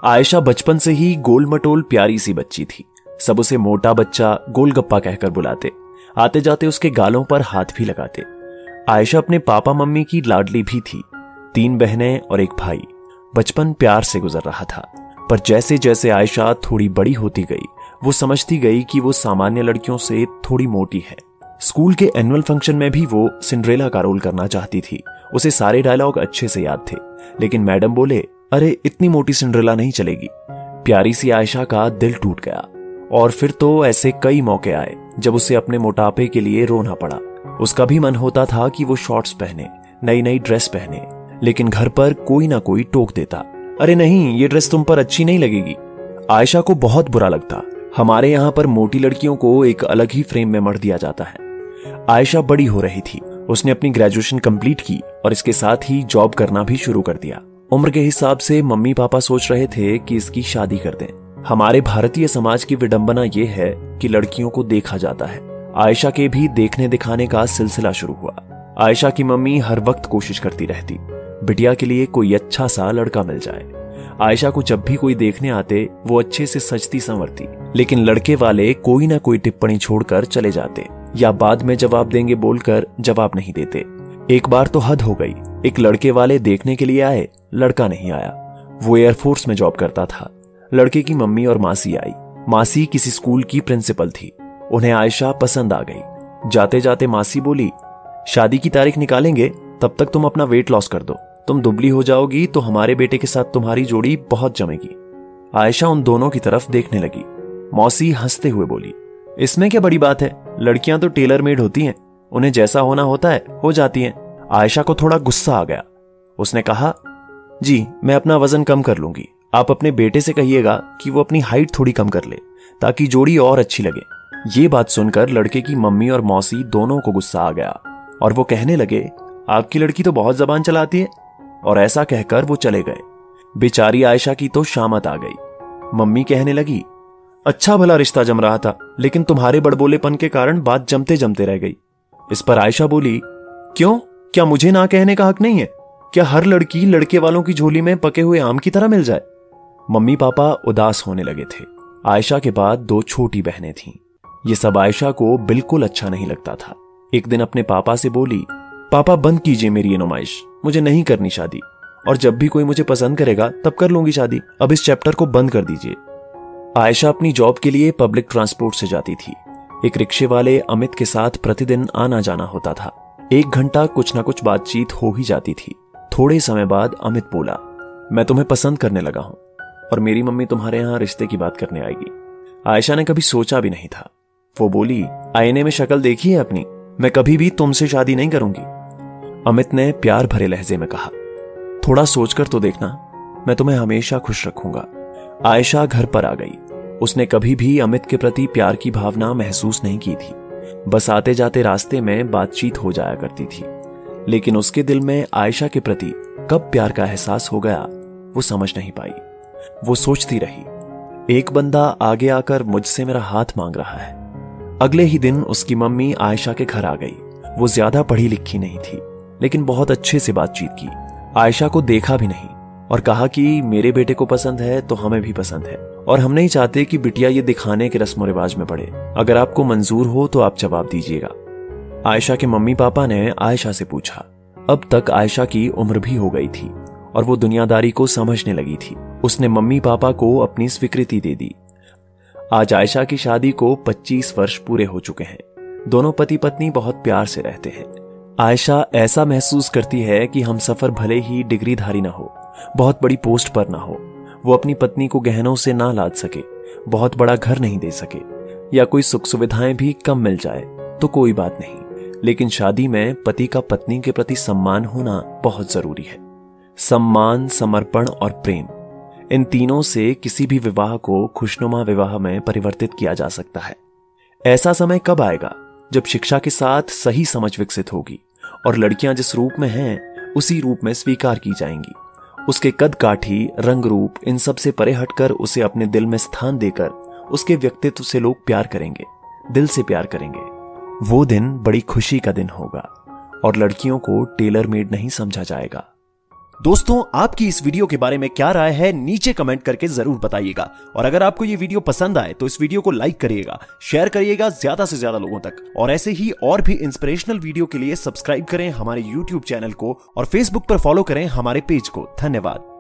आयशा बचपन से ही गोल मटोल प्यारी सी बच्ची थी। सब उसे मोटा बच्चा, गोलगप्पा कहकर बुलाते। आते जाते उसके गालों पर हाथ भी लगाते। आयशा अपने पापा मम्मी की लाडली भी थी। 3 बहनें और 1 भाई। बचपन प्यार से गुजर रहा था, पर जैसे जैसे आयशा थोड़ी बड़ी होती गई, वो समझती गई कि वो सामान्य लड़कियों से थोड़ी मोटी है। स्कूल के एनुअल फंक्शन में भी वो सिंड्रेला का रोल करना चाहती थी। उसे सारे डायलॉग अच्छे से याद थे, लेकिन मैडम बोले, अरे इतनी मोटी सिंड्रेला नहीं चलेगी। प्यारी सी आयशा का दिल टूट गया। और फिर तो ऐसे कई मौके आए जब उसे अपने मोटापे के लिए रोना पड़ा। उसका भी मन होता था कि वो शॉर्ट्स पहने, नई नई ड्रेस पहने, लेकिन घर पर कोई ना कोई टोक देता, अरे नहीं, ये ड्रेस तुम पर अच्छी नहीं लगेगी। आयशा को बहुत बुरा लगता। हमारे यहाँ पर मोटी लड़कियों को एक अलग ही फ्रेम में मढ़ दिया जाता है। आयशा बड़ी हो रही थी। उसने अपनी ग्रेजुएशन कंप्लीट की और इसके साथ ही जॉब करना भी शुरू कर दिया। उम्र के हिसाब से मम्मी पापा सोच रहे थे कि इसकी शादी कर दें। हमारे भारतीय समाज की विडंबना यह है कि लड़कियों को देखा जाता है। आयशा के भी देखने दिखाने का सिलसिला शुरू हुआ। आयशा की मम्मी हर वक्त कोशिश करती रहती, बिटिया के लिए कोई अच्छा सा लड़का मिल जाए। आयशा को जब भी कोई देखने आते, वो अच्छे से सजती संवरती, लेकिन लड़के वाले कोई ना कोई टिप्पणी छोड़कर चले जाते या बाद में जवाब देंगे बोलकर जवाब नहीं देते। एक बार तो हद हो गई। एक लड़के वाले देखने के लिए आए, लड़का नहीं आया। वो एयरफोर्स में जॉब करता था। लड़के की मम्मी और मासी आई। मासी किसी स्कूल की प्रिंसिपल थी। उन्हें आयशा पसंद आ गई। जाते जाते मासी बोली, शादी की तारीख निकालेंगे, तब तक तुम अपना वेट लॉस कर दो। तुम दुबली हो जाओगी तो हमारे बेटे के साथ तुम्हारी जोड़ी बहुत जमेगी। आयशा उन दोनों की तरफ देखने लगी। मौसी हंसते हुए बोली, इसमें क्या बड़ी बात है, लड़कियां तो टेलर मेड होती हैं, उन्हें जैसा होना होता है हो जाती हैं। आयशा को थोड़ा गुस्सा आ गया। उसने कहा, जी मैं अपना वजन कम कर लूंगी। आप अपने बेटे से कहिएगा कि वो अपनी हाइट थोड़ी कम कर ले, ताकि जोड़ी और अच्छी लगे। ये बात सुनकर लड़के की मम्मी और मौसी दोनों को गुस्सा आ गया और वो कहने लगे, आपकी लड़की तो बहुत जबान चलाती है। और ऐसा कहकर वो चले गए। बेचारी आयशा की तो शामत आ गई। मम्मी कहने लगी, अच्छा भला रिश्ता जम रहा था, लेकिन तुम्हारे बड़बोलेपन के कारण बात जमते जमते रह गई। इस पर आयशा बोली, क्यों, क्या मुझे ना कहने का हक नहीं है? क्या हर लड़की लड़के वालों की झोली में पके हुए आम की तरह मिल जाए? मम्मी पापा उदास होने लगे थे। आयशा के बाद 2 छोटी बहनें थीं। ये सब आयशा को बिल्कुल अच्छा नहीं लगता था। एक दिन अपने पापा से बोली, पापा बंद कीजिए मेरी ये नुमाइश, मुझे नहीं करनी शादी, और जब भी कोई मुझे पसंद करेगा तब कर लूंगी शादी। अब इस चैप्टर को बंद कर दीजिए। आयशा अपनी जॉब के लिए पब्लिक ट्रांसपोर्ट से जाती थी। एक रिक्शे वाले अमित के साथ प्रतिदिन आना जाना होता था। 1 घंटा कुछ ना कुछ बातचीत हो ही जाती थी। थोड़े समय बाद अमित बोला, मैं तुम्हें पसंद करने लगा हूं और मेरी मम्मी तुम्हारे यहां रिश्ते की बात करने आएगी। आयशा ने कभी सोचा भी नहीं था। वो बोली, आईने में शक्ल देखी है अपनी, मैं कभी भी तुमसे शादी नहीं करूंगी। अमित ने प्यार भरे लहजे में कहा, थोड़ा सोचकर तो देखना, मैं तुम्हें हमेशा खुश रखूंगा। आयशा घर पर आ गई। उसने कभी भी अमित के प्रति प्यार की भावना महसूस नहीं की थी। बस आते जाते रास्ते में बातचीत हो जाया करती थी, लेकिन उसके दिल में आयशा के प्रति कब प्यार का एहसास हो गया, वो समझ नहीं पाई। वो सोचती रही, एक बंदा आगे आकर मुझसे मेरा हाथ मांग रहा है। अगले ही दिन उसकी मम्मी आयशा के घर आ गई। वो ज्यादा पढ़ी लिखी नहीं थी, लेकिन बहुत अच्छे से बातचीत की। आयशा को देखा भी नहीं और कहा कि मेरे बेटे को पसंद है तो हमें भी पसंद है, और हम नहीं चाहते कि बिटिया ये दिखाने के रस्म रिवाज में पड़े। अगर आपको मंजूर हो तो आप जवाब दीजिएगा। आयशा के मम्मी पापा ने आयशा से पूछा। अब तक आयशा की उम्र भी हो गई थी और वो दुनियादारी को समझने लगी थी। उसने मम्मी पापा को अपनी स्वीकृति दे दी। आज आयशा की शादी को 25 वर्ष पूरे हो चुके हैं। दोनों पति पत्नी बहुत प्यार से रहते हैं। आयशा ऐसा महसूस करती है कि हम सफर भले ही डिग्रीधारी ना हो, बहुत बड़ी पोस्ट पर ना हो, वो अपनी पत्नी को गहनों से ना लाद सके, बहुत बड़ा घर नहीं दे सके, या कोई सुख सुविधाएं भी कम मिल जाए तो कोई बात नहीं, लेकिन शादी में पति का पत्नी के प्रति सम्मान होना बहुत जरूरी है। सम्मान, समर्पण और प्रेम, इन तीनों से किसी भी विवाह को खुशनुमा विवाह में परिवर्तित किया जा सकता है। ऐसा समय कब आएगा जब शिक्षा के साथ सही समझ विकसित होगी और लड़कियां जिस रूप में हैं उसी रूप में स्वीकार की जाएंगी। उसके कद काठी, रंग रूप, इन सब से परे हटकर उसे अपने दिल में स्थान देकर उसके व्यक्तित्व से लोग प्यार करेंगे, दिल से प्यार करेंगे। वो दिन बड़ी खुशी का दिन होगा और लड़कियों को टेलर मेड नहीं समझा जाएगा। दोस्तों, आपकी इस वीडियो के बारे में क्या राय है नीचे कमेंट करके जरूर बताइएगा। और अगर आपको ये वीडियो पसंद आए तो इस वीडियो को लाइक करिएगा, शेयर करिएगा ज्यादा से ज्यादा लोगों तक। और ऐसे ही और भी इंस्पिरेशनल वीडियो के लिए सब्सक्राइब करें हमारे YouTube चैनल को और Facebook पर फॉलो करें हमारे पेज को। धन्यवाद।